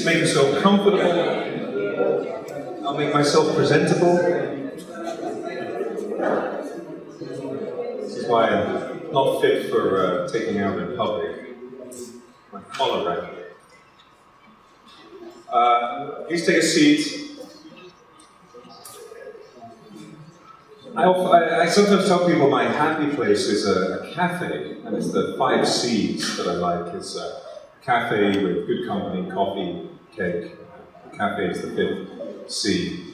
Please make yourself comfortable. I'll make myself presentable. This is why I'm not fit for taking out in public. My collar right here. Please take a seat. I sometimes tell people my happy place is a cafe, and it's the 5 C's that I like. It's a cafe with good company, coffee, cake. Cafe is the 5th C.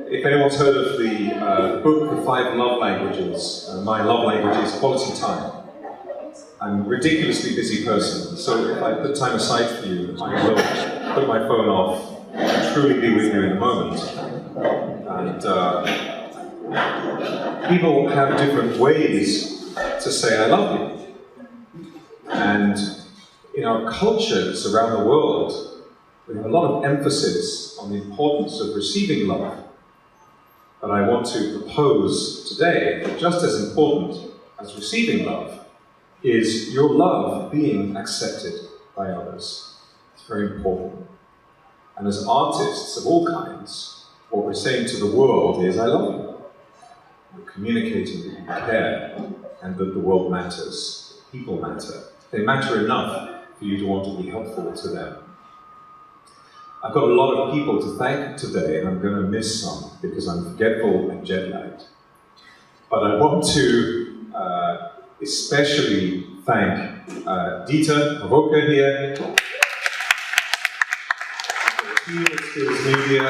If anyone's heard of the book, The 5 Love Languages, my love language is quality time. I'm a ridiculously busy person, so if I put time aside for you, I will put my phone off and truly be with you in a moment. And people have different ways to say I love you. And in our cultures around the world, we have a lot of emphasis on the importance of receiving love. But I want to propose today that just as important as receiving love is your love being accepted by others. It's very important. And as artists of all kinds, what we're saying to the world is, I love you. We're communicating that you care and that the world matters. People matter. They matter enough for you to want to be helpful to them. I've got a lot of people to thank today, and I'm going to miss some because I'm forgetful and jet-lagged. But I want to especially thank Dieter Avoka here, the team at Skills Media,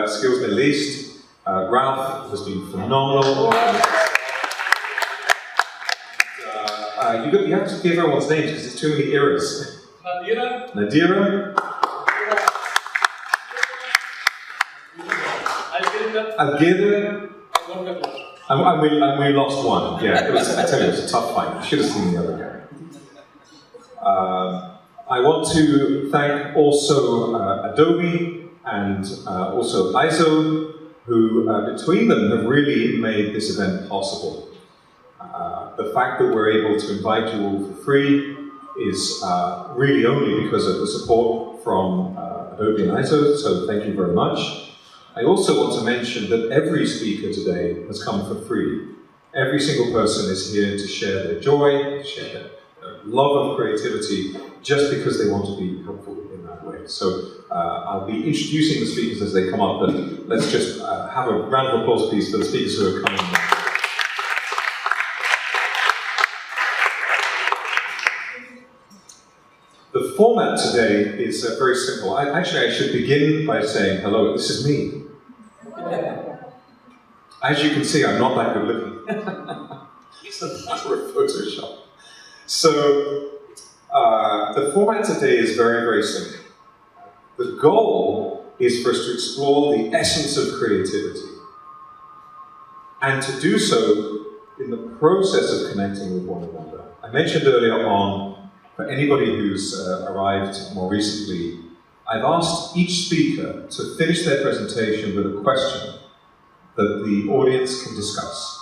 Skills Middle East. Ralph has been phenomenal. And, you have to give everyone's names because there's too many eras. Nadira. Algeda. And we lost one. Yeah, I tell you, it was a tough fight. You should have seen the other guy. I want to thank also Adobe and also ISO, who between them have really made this event possible. The fact that we're able to invite you all for free is really only because of the support from Adobe and ISO, so thank you very much. I also want to mention that every speaker today has come for free. Every single person is here to share their joy, share their love of creativity, just because they want to be helpful in that way. So I'll be introducing the speakers as they come up, but let's just have a round of applause, please, for the speakers who are coming. The format today is very simple. I should begin by saying, hello, this is me. As you can see, I'm not that good looking. It's a matter of Photoshop. So, the format today is very, very simple. The goal is for us to explore the essence of creativity. And to do so in the process of connecting with one another. I mentioned earlier on, for anybody who's arrived more recently, I've asked each speaker to finish their presentation with a question that the audience can discuss.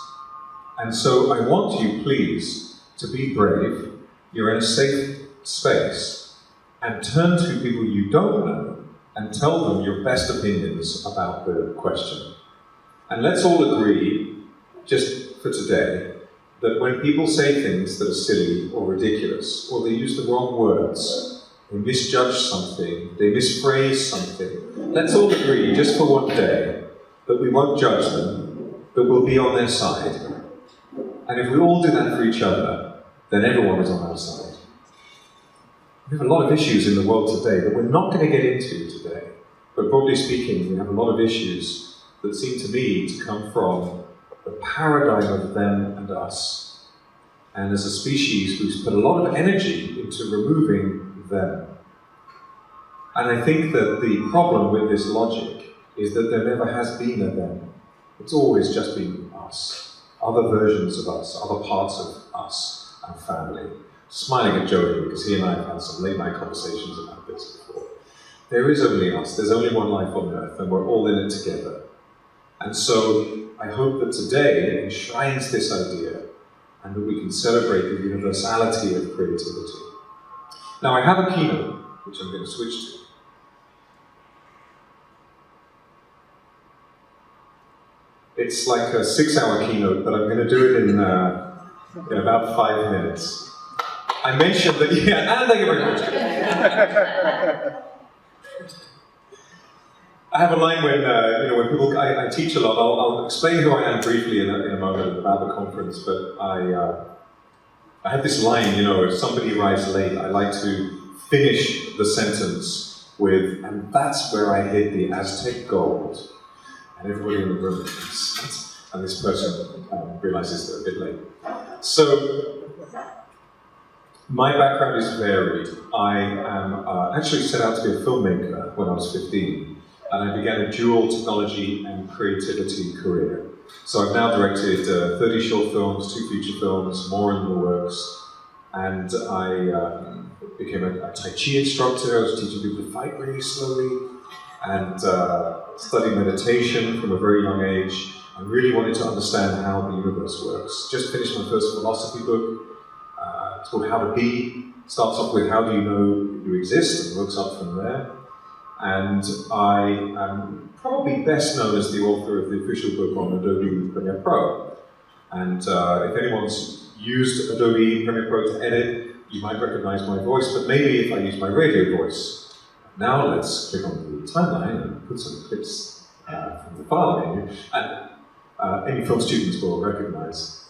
And so I want you, please, to be brave. You're in a safe space. And turn to people you don't know and tell them your best opinions about the question. And let's all agree, just for today, that when people say things that are silly or ridiculous, or they use the wrong words, they misjudge something, they misphrase something, let's all agree, just for one day, that we won't judge them, that we'll be on their side. And if we all do that for each other, then everyone is on our side. We have a lot of issues in the world today that we're not going to get into today. But broadly speaking, we have a lot of issues that seem to me to come from the paradigm of them and us. And as a species, we've put a lot of energy into removing them. And I think that the problem with this logic is that there never has been a them. It's always just been us. Other versions of us, other parts of us, our family. Smiling at Joey because he and I have had some late night conversations about this before. There is only us, there's only one life on earth, and we're all in it together. And so I hope that today enshrines this idea and that we can celebrate the universality of creativity. Now I have a keynote, which I'm going to switch to, It's like a 6-hour keynote, but I'm going to do it in about 5 minutes. I mentioned that, yeah, and thank you very much. I have a line when, when people, I teach a lot. I'll explain who I am briefly in a moment about the conference, but I have this line, if somebody arrives late, I like to finish the sentence with, and that's where I hid the Aztec gold. And everybody in the room thinks, and this person realizes they're a bit late. So, my background is varied. I am actually set out to be a filmmaker when I was 15, and I began a dual technology and creativity career. So I've now directed 30 short films, 2 feature films, more in the works, and I became a Tai Chi instructor. I was teaching people to fight really slowly, and studied meditation from a very young age. I really wanted to understand how the universe works. Just finished my first philosophy book. It's called How to Be. Starts off with how do you know you exist, and works up from there. And I am probably best known as the author of the official book on Adobe Premiere Pro. And if anyone's used Adobe Premiere Pro to edit, you might recognize my voice, but maybe if I use my radio voice. Now let's click on the timeline and put some clips from the file menu, and any film students will recognize.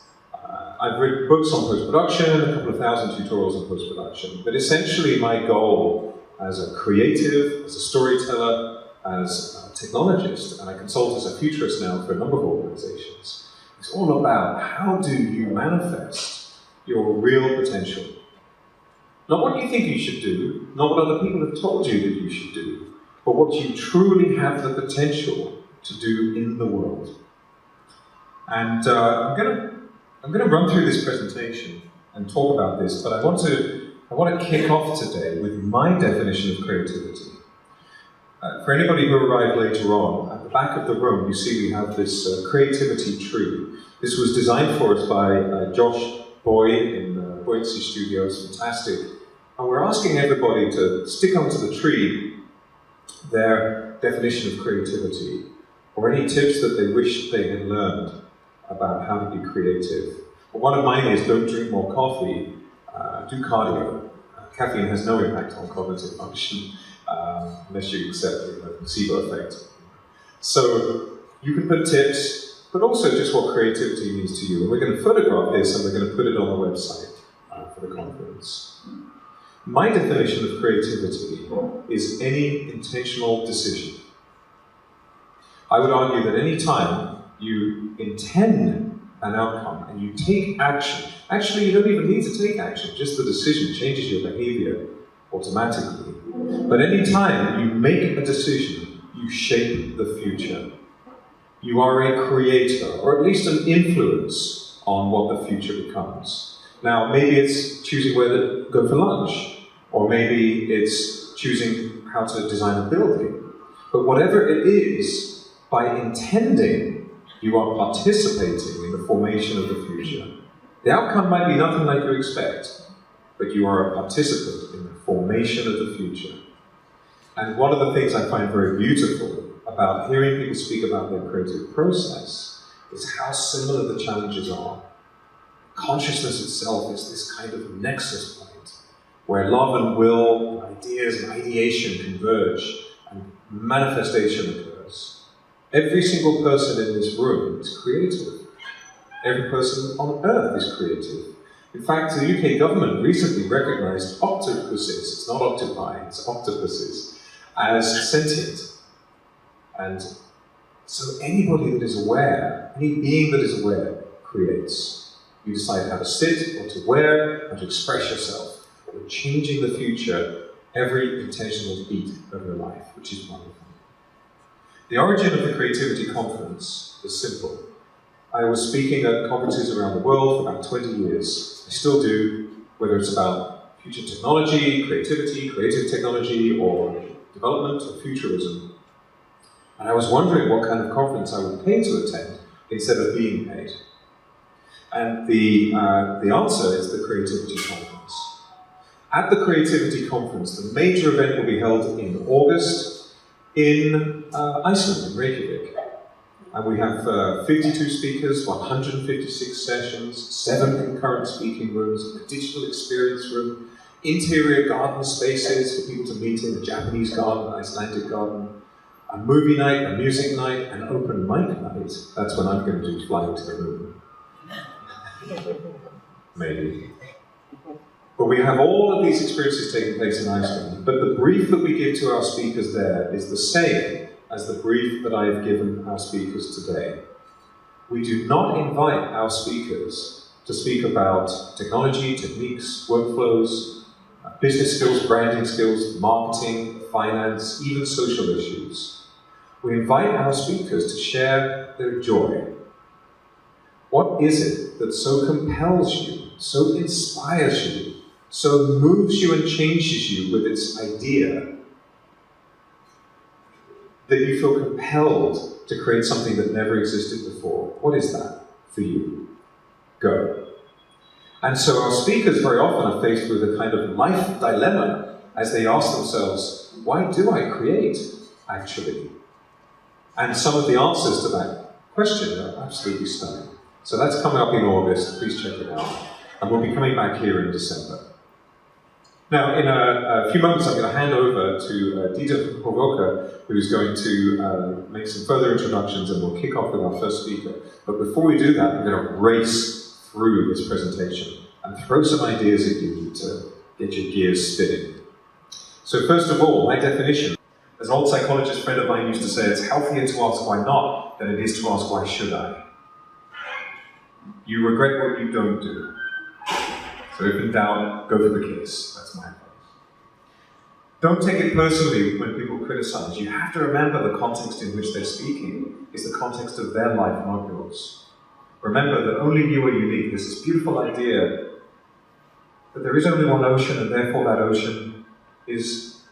I've written books on post-production, a couple of thousand tutorials on post-production, but essentially my goal as a creative, as a storyteller, as a technologist, and I consult as a futurist now for a number of organizations, it's all about how do you manifest your real potential. Not what you think you should do, not what other people have told you that you should do, but what you truly have the potential to do in the world. And I'm going to run through this presentation and talk about this, but I want to kick off today with my definition of creativity. For anybody who arrived later on, at the back of the room, you see we have this creativity tree. This was designed for us by Josh Boyd in Buoyancy Studios, fantastic. And we're asking everybody to stick onto the tree their definition of creativity, or any tips that they wish they had learned about how to be creative. Well, one of mine is don't drink more coffee, do cardio. Caffeine has no impact on cognitive function, unless you accept the placebo effect. So you can put tips, but also just what creativity means to you. And we're going to photograph this and we're going to put it on the website for the conference. My definition of creativity is any intentional decision. I would argue that any time you intend an outcome and you take action, actually you don't even need to take action, just the decision changes your behavior automatically. But any time you make a decision, you shape the future. You are a creator, or at least an influence on what the future becomes. Now, maybe it's choosing where to go for lunch, or maybe it's choosing how to design a building. But whatever it is, by intending, you are participating in the formation of the future. The outcome might be nothing like you expect, but you are a participant in the formation of the future. And one of the things I find very beautiful about hearing people speak about their creative process is how similar the challenges are. Consciousness itself is this kind of nexus point where love and will, and ideas and ideation converge, and manifestation occurs. Every single person in this room is creative. Every person on Earth is creative. In fact, the UK government recently recognized octopuses, it's not octopi, it's octopuses, as sentient. And so anybody that is aware, any being that is aware, creates. You decide how to sit, or to wear, or to express yourself. You're changing the future every intentional beat of your life, which is wonderful. The origin of the Creativity Conference is simple. I was speaking at conferences around the world for about 20 years. I still do, whether it's about future technology, creativity, creative technology, or development, or futurism. And I was wondering what kind of conference I would pay to attend instead of being paid. And the answer is the Creativity Conference. At the Creativity Conference, the major event will be held in August in Iceland, in Reykjavik. And we have 52 speakers, 156 sessions, 7 concurrent speaking rooms, a digital experience room, interior garden spaces for people to meet in, a Japanese garden, an Icelandic garden, a movie night, a music night, an open mic night. That's when I'm going to do Flying to the Moon. Maybe. But we have all of these experiences taking place in Iceland. But the brief that we give to our speakers there is the same as the brief that I have given our speakers today. We do not invite our speakers to speak about technology, techniques, workflows, business skills, branding skills, marketing, finance, even social issues. We invite our speakers to share their joy. What is it that so compels you, so inspires you, so moves you and changes you with its idea, that you feel compelled to create something that never existed before? What is that for you? Go. And so our speakers very often are faced with a kind of life dilemma as they ask themselves, why do I create, actually? And some of the answers to that question are absolutely stunning. So that's coming up in August, please check it out. And we'll be coming back here in December. Now, in a few moments, I'm going to hand over to Dieter Provoker, who's going to make some further introductions, and we'll kick off with our first speaker. But before we do that, I'm going to race through this presentation and throw some ideas at you to get your gears spinning. So first of all, my definition. As an old psychologist friend of mine used to say, it's healthier to ask why not than it is to ask why should I. You regret what you don't do. So if in doubt, go for the kiss. That's my advice. Don't take it personally when people criticize. You have to remember the context in which they're speaking is the context of their life, not yours. Remember that only you are unique. There's this beautiful idea that there is only one ocean, and therefore that ocean is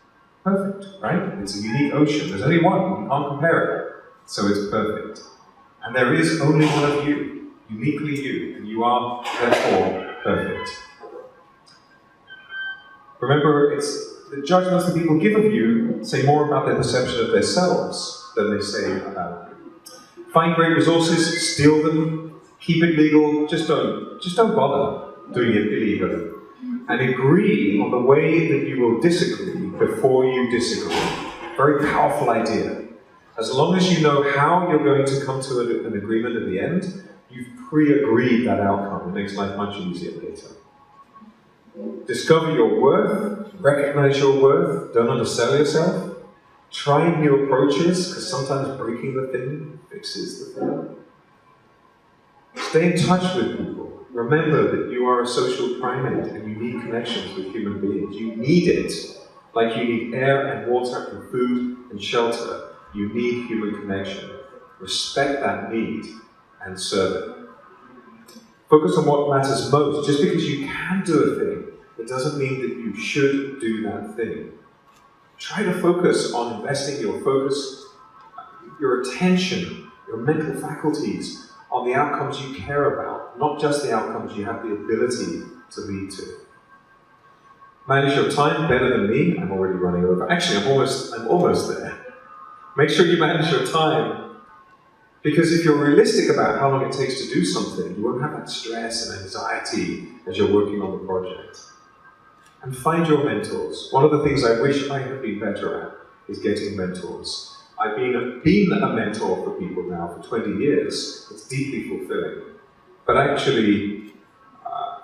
perfect, right? It's a unique ocean. There's only one. You can't compare it. So it's perfect. And there is only one of you, uniquely you, and you are, therefore, perfect. Remember, it's the judgments that people give of you say more about their perception of themselves than they say about you. Find great resources, steal them, keep it legal, just don't bother doing it illegally. And agree on the way that you will disagree before you disagree. Very powerful idea. As long as you know how you're going to come to an agreement at the end, you've pre-agreed that outcome. It makes life much easier later. Discover your worth, recognize your worth, don't undersell yourself. Try new approaches, because sometimes breaking the thing fixes the thing. Stay in touch with people. Remember that you are a social primate and you need connections with human beings. You need it. Like you need air and water and food and shelter. You need human connection. Respect that need and serve it. Focus on what matters most. Just because you can do a thing, it doesn't mean that you should do that thing. Try to focus on investing your focus, your attention, your mental faculties on the outcomes you care about, not just the outcomes you have the ability to lead to. Manage your time better than me. I'm already running over. Actually, I'm almost there. Make sure you manage your time. Because if you're realistic about how long it takes to do something, you won't have that stress and anxiety as you're working on the project. And find your mentors. One of the things I wish I had been better at is getting mentors. I've been a mentor for people now for 20 years. It's deeply fulfilling. But actually,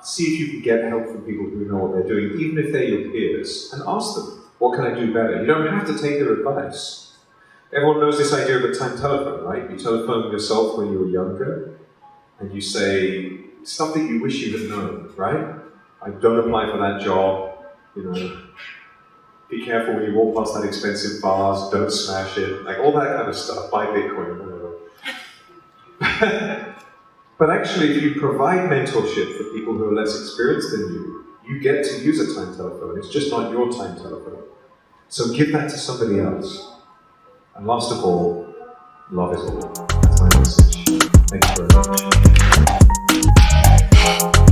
see if you can get help from people who know what they're doing, even if they're your peers, and ask them, what can I do better? You don't have to take their advice. Everyone knows this idea of a time telephone, right? You telephone yourself when you were younger, and you say stuff that you wish you had known, right? Like, don't apply for that job, be careful when you walk past that expensive vase, don't smash it, like all that kind of stuff, buy Bitcoin, whatever. But actually, if you provide mentorship for people who are less experienced than you, you get to use a time telephone. It's just not your time telephone. So give that to somebody else. And last of all, love is all. That's my message. Thank you very much.